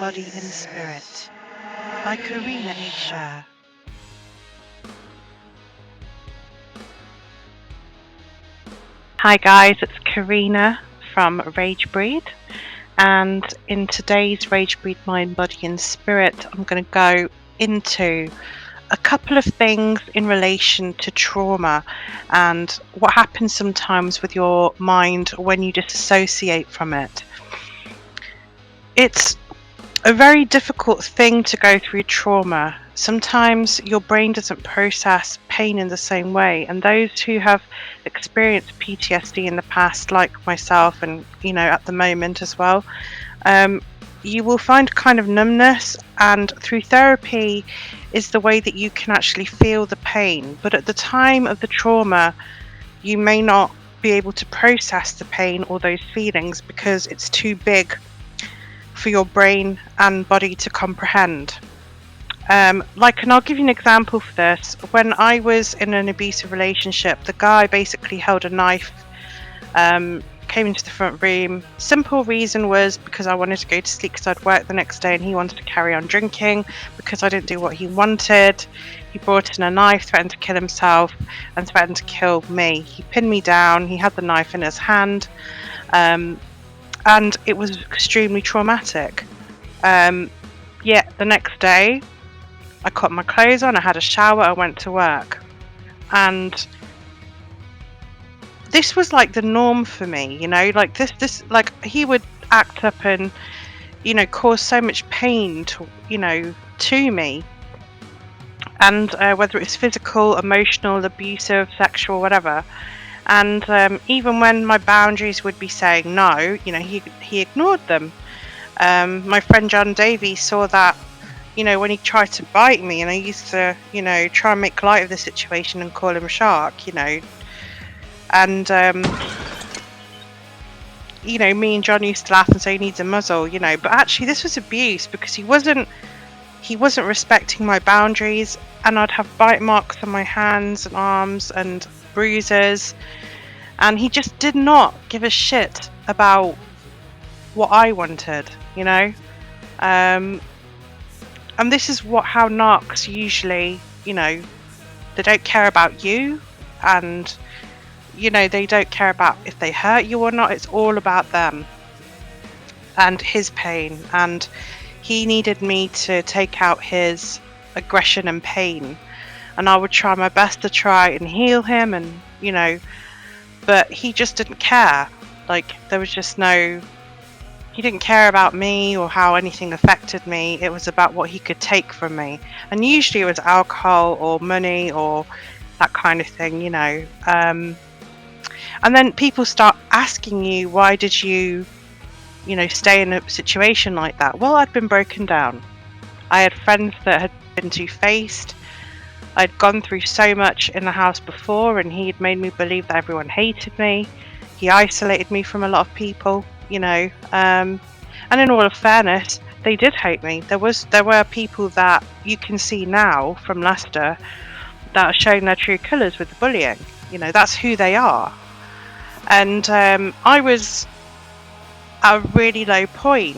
Body and Spirit by Karina A. Sher. Hi guys, it's Karina from Ragebreed, and in today's Ragebreed Mind, Body and Spirit I'm going to go into a couple of things in relation to trauma and what happens sometimes with your mind when you disassociate from it. It's a very difficult thing to go through trauma. Sometimes your brain doesn't process pain in the same way, and those who have experienced PTSD in the past, like myself, and at the moment as well, you will find kind of numbness, and through therapy is the way that you can actually feel the pain. But at the time of the trauma, you may not be able to process the pain or those feelings because it's too big for your brain and body to comprehend. And I'll give you an example for this. When I was in an abusive relationship, the guy basically held a knife, came into the front room. Simple reason was because I wanted to go to sleep because I'd work the next day, and he wanted to carry on drinking because I didn't do what he wanted. He brought in a knife, threatened to kill himself, and threatened to kill me. He pinned me down. He had the knife in his hand. And it was extremely traumatic. The next day, I got my clothes on, I had a shower, I went to work. And this was like the norm for me, he would act up and, cause so much pain to me. And whether it's physical, emotional, abusive, sexual, whatever. And even when my boundaries would be saying no, he ignored them. My friend John Davies saw that, when he tried to bite me, and I used to, try and make light of the situation and call him a shark, and, me and John used to laugh and say he needs a muzzle, but actually this was abuse because he wasn't respecting my boundaries, and I'd have bite marks on my hands and arms and bruises, and he just did not give a shit about what I wanted, and this is how narcs usually, they don't care about you, and they don't care about if they hurt you or not. It's all about them and his pain, and he needed me to take out his aggression and pain, and I would try my best to try and heal him, and but he just didn't care. There was just he didn't care about me or how anything affected me. It was about what he could take from me, and usually it was alcohol or money or that kind of thing, and then people start asking you, why did you stay in a situation like that? Well, I'd been broken down. I had friends that had been two-faced. I'd gone through so much in the house before, and he had made me believe that everyone hated me. He isolated me from a lot of people, and in all of fairness, they did hate me. There were people that you can see now from Leicester that are showing their true colours with the bullying. That's who they are. And I was at a really low point.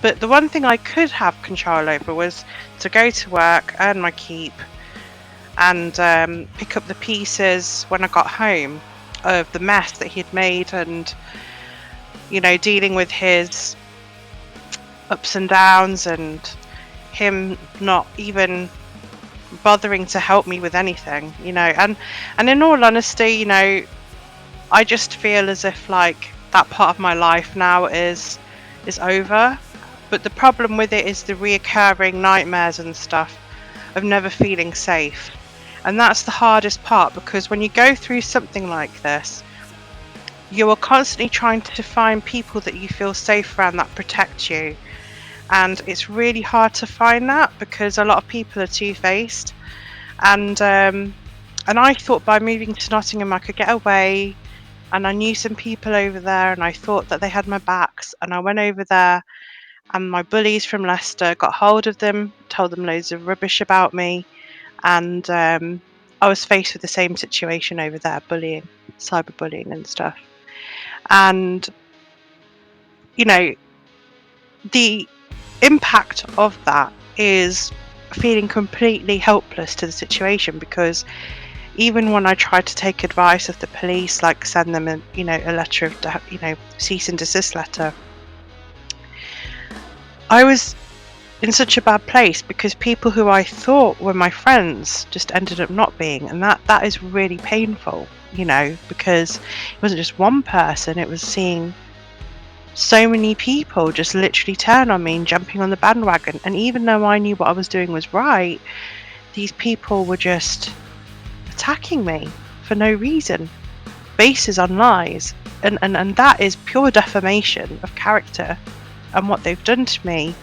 But the one thing I could have control over was to go to work, earn my keep, and pick up the pieces when I got home of the mess that he'd made, and dealing with his ups and downs, and him not even bothering to help me with anything, and in all honesty, I just feel as if that part of my life now is over. But the problem with it is the reoccurring nightmares and stuff of never feeling safe. And that's the hardest part, because when you go through something like this, you are constantly trying to find people that you feel safe around, that protect you. And it's really hard to find that because a lot of people are two-faced. And I thought by moving to Nottingham I could get away, and I knew some people over there, and I thought that they had my backs, and I went over there, and my bullies from Leicester got hold of them, told them loads of rubbish about me, and I was faced with the same situation over there, bullying, cyberbullying and stuff. And the impact of that is feeling completely helpless to the situation, because even when I tried to take advice of the police, like send them a letter of cease and desist letter, I was in such a bad place because people who I thought were my friends just ended up not being, and that is really painful, because it wasn't just one person, it was seeing so many people just literally turn on me and jumping on the bandwagon. And even though I knew what I was doing was right, these people were just attacking me for no reason, bases on lies, and that is pure defamation of character and what they've done to me.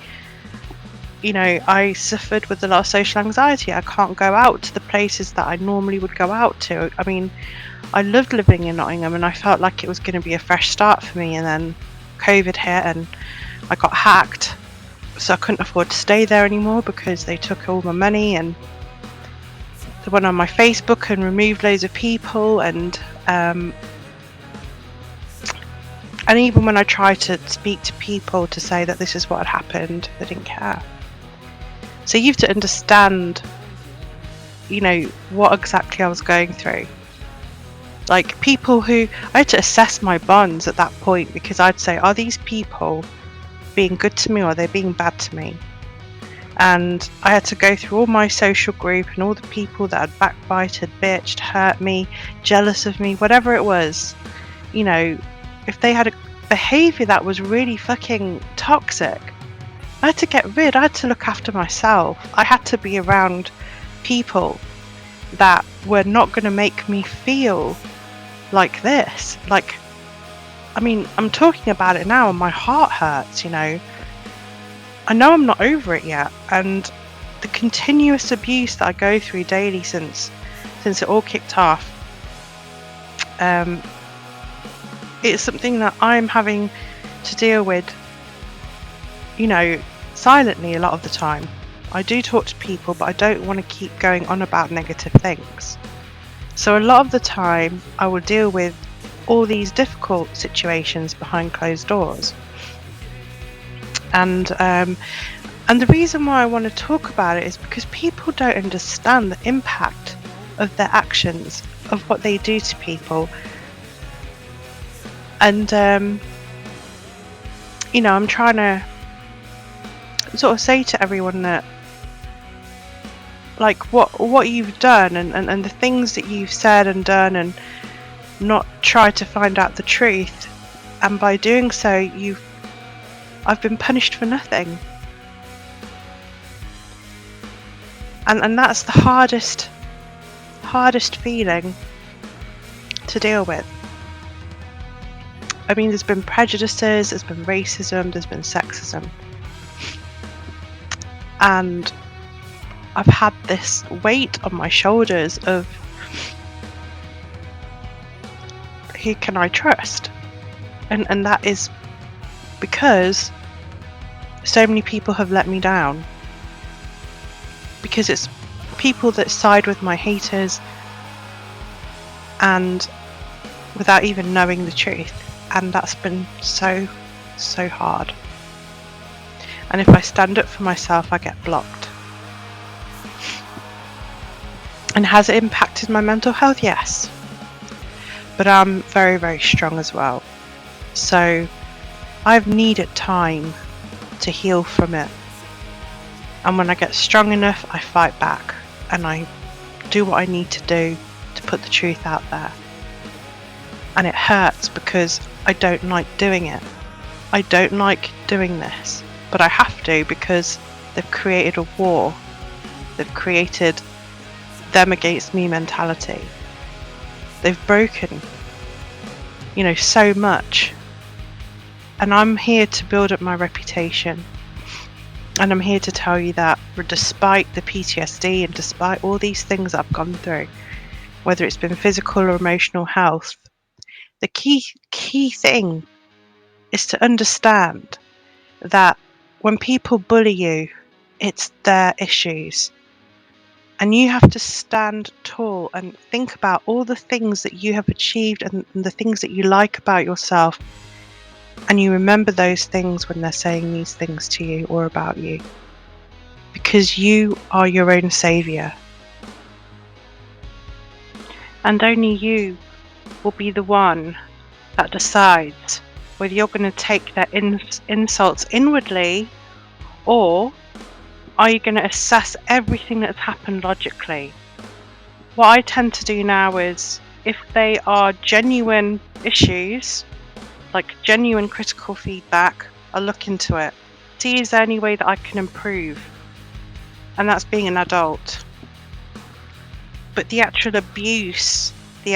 I suffered with a lot of social anxiety. I can't go out to the places that I normally would go out to. I mean, I loved living in Nottingham and I felt like it was going to be a fresh start for me, and then COVID hit and I got hacked, so I couldn't afford to stay there anymore because they took all my money, and they went on my Facebook and removed loads of people, and even when I tried to speak to people to say that this is what had happened, they didn't care. So you have to understand, what exactly I was going through. Like, people who I had to assess my bonds at that point, because I'd say, are these people being good to me or are they being bad to me? And I had to go through all my social group and all the people that had backbited, bitched, hurt me, jealous of me, whatever it was. If they had a behaviour that was really fucking toxic, I had to get rid. I had to look after myself. I had to be around people that were not going to make me feel like this. Like, I mean, I'm talking about it now and my heart hurts, I know I'm not over it yet, and the continuous abuse that I go through daily since it all kicked off, it's something that I'm having to deal with, silently a lot of the time. I do talk to people, but I don't want to keep going on about negative things. So a lot of the time I will deal with all these difficult situations behind closed doors. And the reason why I want to talk about it is because people don't understand the impact of their actions, of what they do to people. And I'm trying to sort of say to everyone that, like, what you've done and the things that you've said and done, and not try to find out the truth, and by doing so I've been punished for nothing. And that's the hardest feeling to deal with. I mean, there's been prejudices, there's been racism, there's been sexism, and I've had this weight on my shoulders of, who can I trust? And that is because so many people have let me down. Because it's people that side with my haters, and without even knowing the truth. And that's been so hard. And if I stand up for myself, I get blocked. And has it impacted my mental health? Yes. But I'm very, very strong as well. So I've needed time to heal from it. And when I get strong enough, I fight back and I do what I need to do to put the truth out there. And it hurts because I don't like doing it. I don't like doing this, but I have to, because they've created a war. They've created them against me mentality. They've broken, so much. And I'm here to build up my reputation. And I'm here to tell you that despite the PTSD and despite all these things I've gone through, whether it's been physical or emotional health, the key thing is to understand that when people bully you, it's their issues. And you have to stand tall and think about all the things that you have achieved and the things that you like about yourself, And you remember those things when they're saying these things to you or about you. Because you are your own saviour. And only you will be the one that decides whether you're going to take their insults inwardly, or are you going to assess everything that's happened logically. What I tend to do now is, if they are genuine issues, like genuine critical feedback, I'll look into it. See, is there any way that I can improve? And that's being an adult. But the actual abuse, the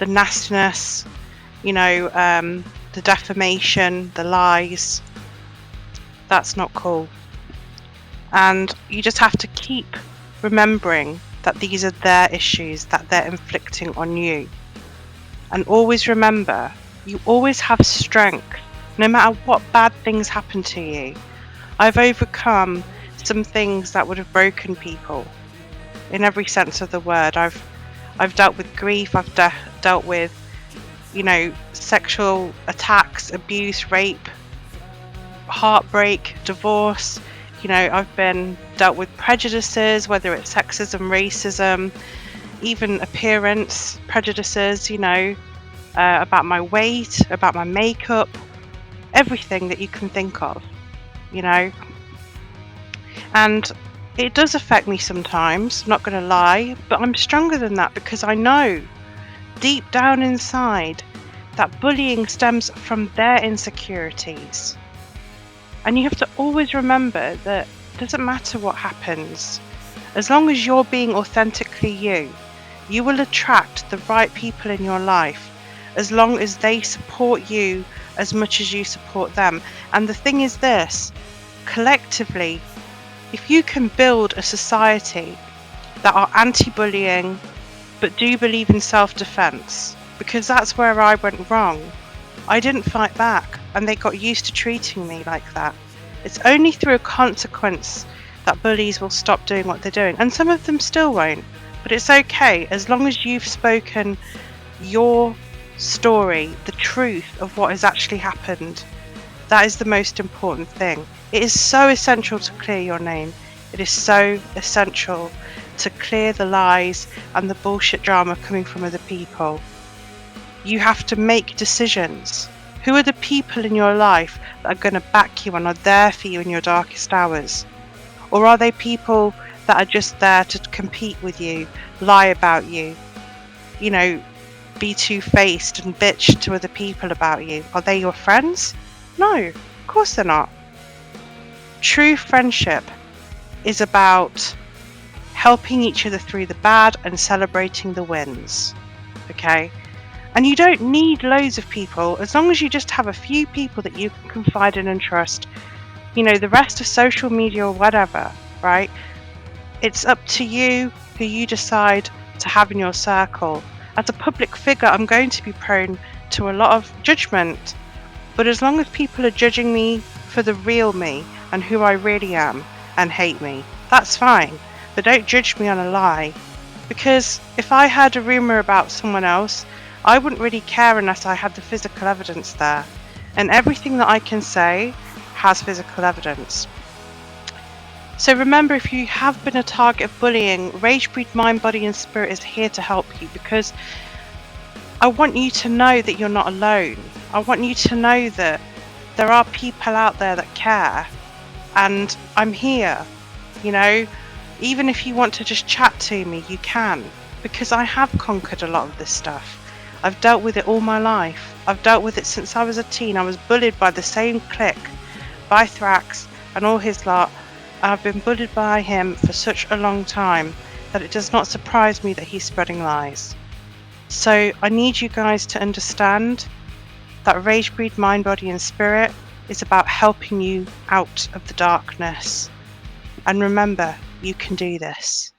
nastiness, the defamation, the lies, that's not cool. And you just have to keep remembering that these are their issues that they're inflicting on you. And always remember, you always have strength, no matter what bad things happen to you. I've overcome some things that would have broken people, in every sense of the word. I've dealt with grief, I've dealt with, sexual attacks, abuse, rape, heartbreak, divorce. I've been dealt with prejudices, whether it's sexism, racism, even appearance prejudices, about my weight, about my makeup, everything that you can think of, And it does affect me sometimes, I'm not going to lie, but I'm stronger than that because I know deep down inside that bullying stems from their insecurities. And you have to always remember that it doesn't matter what happens. As long as you're being authentically you, you will attract the right people in your life, as long as they support you as much as you support them. And the thing is this, collectively, if you can build a society that are anti-bullying but do believe in self-defense, because that's where I went wrong. I didn't fight back and they got used to treating me like that. It's only through a consequence that bullies will stop doing what they're doing, and some of them still won't, but it's okay as long as you've spoken your story, the truth of what has actually happened. That is the most important thing. It is so essential to clear your name. It is so essential to clear the lies and the bullshit drama coming from other people. You have to make decisions. Who are the people in your life that are going to back you and are there for you in your darkest hours? Or are they people that are just there to compete with you, lie about you, be two-faced and bitch to other people about you? Are they your friends? No, of course they're not. True friendship is about helping each other through the bad and celebrating the wins. Okay? And you don't need loads of people, as long as you just have a few people that you can confide in and trust. The rest of social media or whatever, right? It's up to you who you decide to have in your circle. As a public figure, I'm going to be prone to a lot of judgment. But as long as people are judging me for the real me and who I really am and hate me, that's fine. But don't judge me on a lie. Because if I heard a rumour about someone else, I wouldn't really care unless I had the physical evidence there. And everything that I can say has physical evidence. So remember, if you have been a target of bullying, Ragebreed Mind, Body and Spirit is here to help you, because I want you to know that you're not alone. I want you to know that there are people out there that care, and I'm here. Even if you want to just chat to me, you can, because I have conquered a lot of this stuff. I've dealt with it all my life. I've dealt with it since I was a teen. I was bullied by the same clique, by Thrax and all his lot. I've been bullied by him for such a long time that it does not surprise me that he's spreading lies. So I need you guys to understand that Ragebreed Mind, Body and Spirit is about helping you out of the darkness. And remember, you can do this.